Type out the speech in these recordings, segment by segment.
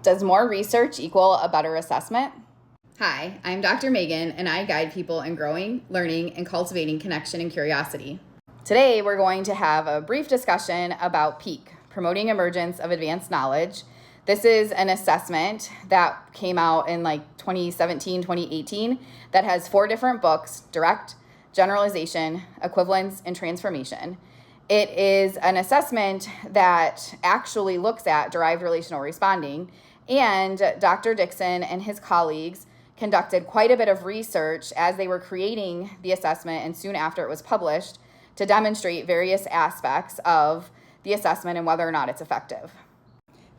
Does more research equal a better assessment? Hi, I'm Dr. Megan, and I guide people in growing, learning, and cultivating connection and curiosity. Today, we're going to have a brief discussion about PEAK, Promoting Emergence of Advanced Knowledge. This is an assessment that came out in 2017, 2018 that has 4 different books: direct, generalization, equivalence, and transformation. It is an assessment that actually looks at derived relational responding, and Dr. Dixon and his colleagues conducted quite a bit of research as they were creating the assessment and soon after it was published to demonstrate various aspects of the assessment and whether or not it's effective.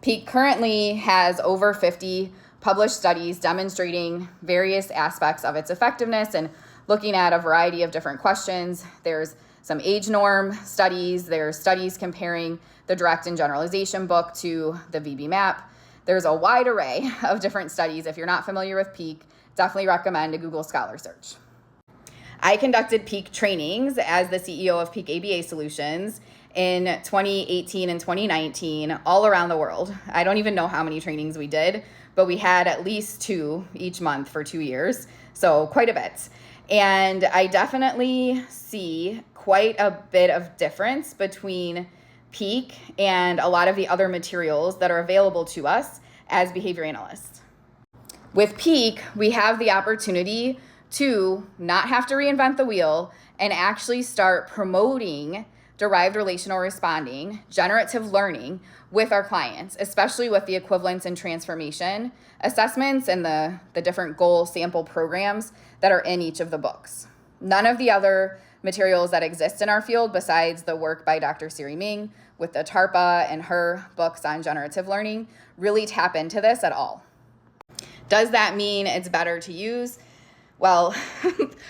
PEAK currently has over 50 published studies demonstrating various aspects of its effectiveness and looking at a variety of different questions. There's some age norm studies. There's studies comparing the direct and generalization book to the VB map. There's a wide array of different studies. If you're not familiar with PEAK, definitely recommend a Google Scholar search. I conducted PEAK trainings as the CEO of PEAK ABA Solutions in 2018 and 2019 all around the world. I don't even know how many trainings we did, but we had at least 2 each month for 2 years, so quite a bit. And I definitely see quite a bit of difference between PEAK and a lot of the other materials that are available to us as behavior analysts. With PEAK, we have the opportunity to not have to reinvent the wheel and actually start promoting derived relational responding, generative learning with our clients, especially with the equivalence and transformation assessments and the different goal sample programs that are in each of the books. None of the other materials that exist in our field, besides the work by Dr. Siri Ming with the TARPA and her books on generative learning, really tap into this at all. Does that mean it's better to use? Well,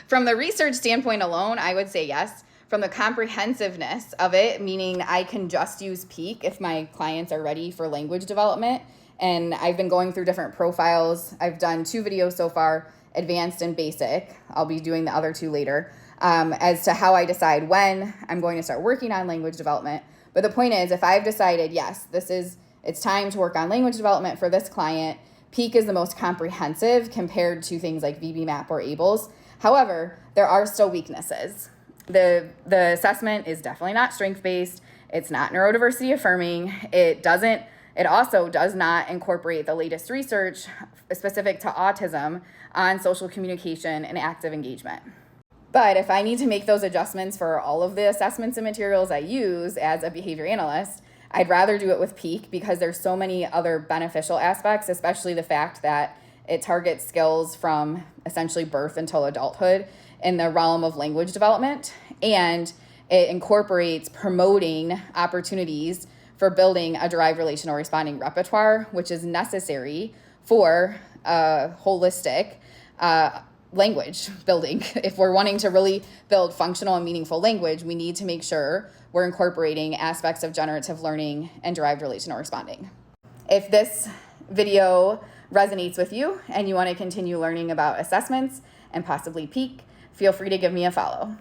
from the research standpoint alone, I would say yes. From the comprehensiveness of it, meaning I can just use PEAK if my clients are ready for language development. And I've been going through different profiles. I've done 2 videos so far, advanced and basic. I'll be doing the other 2 later, as to how I decide when I'm going to start working on language development. But the point is, if I've decided, yes, it's time to work on language development for this client, PEAK is the most comprehensive compared to things like VB-MAP or ABLES. However, there are still weaknesses. The assessment is definitely not strength-based. It's not neurodiversity affirming. It also does not incorporate the latest research specific to autism on social communication and active engagement. But if I need to make those adjustments for all of the assessments and materials I use as a behavior analyst, I'd rather do it with PEAK because there's so many other beneficial aspects, especially the fact that it targets skills from essentially birth until adulthood in the realm of language development, and it incorporates promoting opportunities for building a derived relational responding repertoire, which is necessary for holistic language building. If we're wanting to really build functional and meaningful language, we need to make sure we're incorporating aspects of generative learning and derived relational responding. If this video resonates with you and you want to continue learning about assessments and possibly PEAK, feel free to give me a follow.